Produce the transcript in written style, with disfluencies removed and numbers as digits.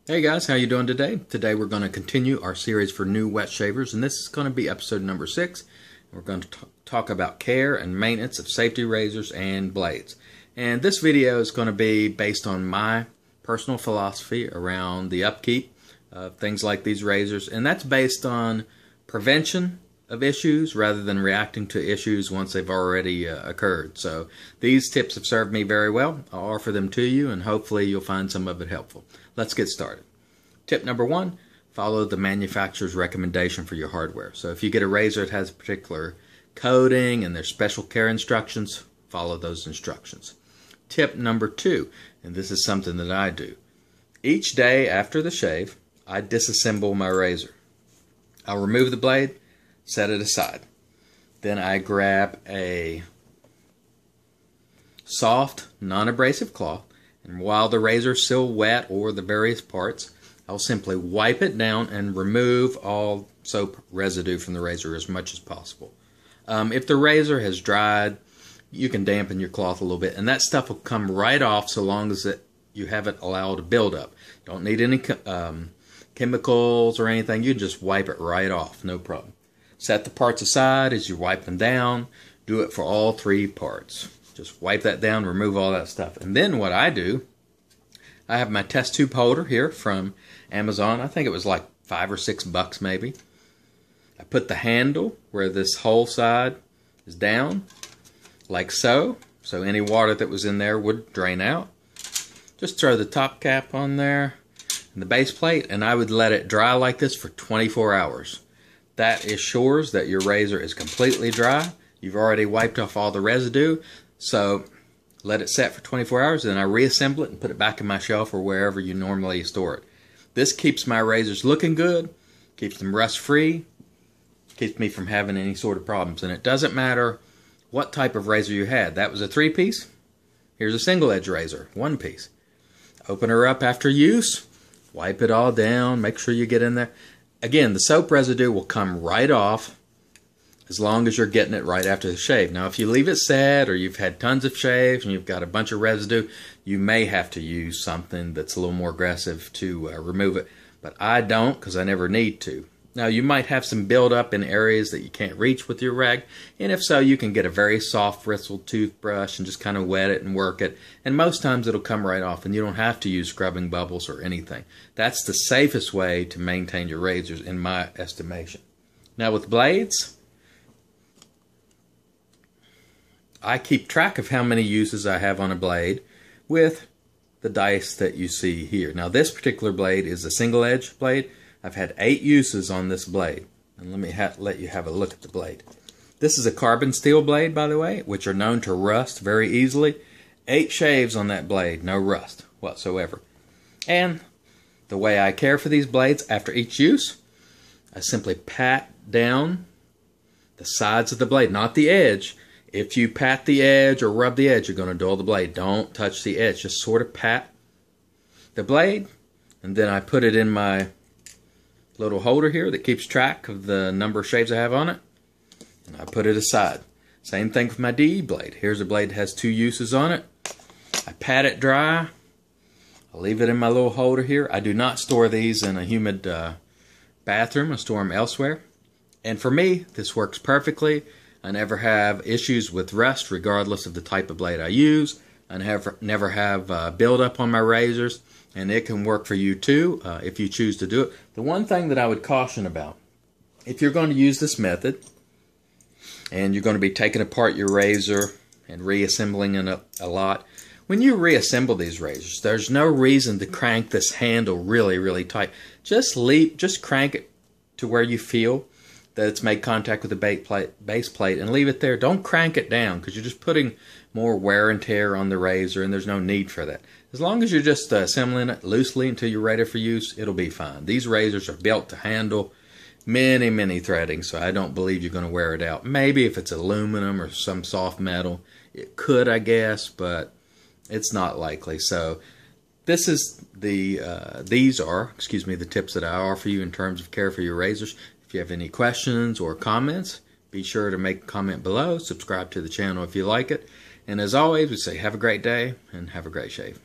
Hey guys, how you doing today? Today we're going to continue our series for new Wetshavers, and this is going to be episode number 6. We're going to talk about care and maintenance of safety razors and blades. And this video is going to be based on my personal philosophy around the upkeep of things like these razors, and that's based on prevention of issues rather than reacting to issues once they've already occurred. So these tips have served me very well. I'll offer them to you, and hopefully you'll find some of it helpful. Let's get started. Tip number 1, follow the manufacturer's recommendation for your hardware. So if you get a razor that has a particular coating and there's special care instructions, follow those instructions. Tip number 2, and this is something that I do. Each day after the shave, I disassemble my razor. I'll remove the blade, set it aside. Then I grab a soft, non-abrasive cloth, and while the razor is still wet or the various parts, I'll simply wipe it down and remove all soap residue from the razor as much as possible. If the razor has dried, you can dampen your cloth a little bit, and that stuff will come right off so long as you haven't allowed to build up. Don't need any chemicals or anything. You can just wipe it right off, no problem. Set the parts aside as you wipe them down. Do it for all 3 parts. Just wipe that down, remove all that stuff. And then what I do, I have my test tube holder here from Amazon. I think it was like $5 or $6 maybe. I put the handle where this whole side is down, like so. So any water that was in there would drain out. Just throw the top cap on there and the base plate, and I would let it dry like this for 24 hours. That assures that your razor is completely dry. You've already wiped off all the residue. So let it set for 24 hours, then I reassemble it and put it back in my shelf or wherever you normally store it. This keeps my razors looking good, keeps them rust free, keeps me from having any sort of problems. And it doesn't matter what type of razor you had. That was a 3-piece. Here's a single edge razor, 1-piece. Open her up after use, wipe it all down, make sure you get in there. Again, the soap residue will come right off as long as you're getting it right after the shave. Now, if you leave it set or you've had tons of shaves and you've got a bunch of residue, you may have to use something that's a little more aggressive to remove it. But I don't, because I never need to. Now, you might have some buildup in areas that you can't reach with your rag, and if so, you can get a very soft bristled toothbrush and just kind of wet it and work it, and most times it'll come right off, and you don't have to use scrubbing bubbles or anything. That's the safest way to maintain your razors, in my estimation. Now, with blades, I keep track of how many uses I have on a blade with the dice that you see here. Now, this particular blade is a single edge blade. I've had 8 uses on this blade. And let me let you have a look at the blade. This is a carbon steel blade, by the way, which are known to rust very easily. 8 shaves on that blade, no rust whatsoever. And the way I care for these blades after each use, I simply pat down the sides of the blade, not the edge. If you pat the edge or rub the edge, you're going to dull the blade. Don't touch the edge. Just sort of pat the blade, and then I put it in my little holder here that keeps track of the number of shaves I have on it, and I put it aside. Same thing with my DE blade. Here's a blade that has 2 uses on it. I pat it dry. I leave it in my little holder here. I do not store these in a humid bathroom. I store them elsewhere. And for me, this works perfectly. I never have issues with rust regardless of the type of blade I use. I never have buildup on my razors, and it can work for you too if you choose to do it. The one thing that I would caution about, if you're going to use this method and you're going to be taking apart your razor and reassembling it a lot, when you reassemble these razors, there's no reason to crank this handle really, really tight. Just crank it to where you feel that it's made contact with the base plate and leave it there. Don't crank it down, because you're just putting more wear and tear on the razor, and there's no need for that. As long as you're just assembling it loosely until you're ready for use, it'll be fine. These razors are built to handle many, many threadings, so I don't believe you're going to wear it out. Maybe if it's aluminum or some soft metal, it could, I guess, but it's not likely. So this is these are the tips that I offer you in terms of care for your razors. If you have any questions or comments, be sure to make a comment below. Subscribe to the channel if you like it. And as always, we say have a great day and have a great shave.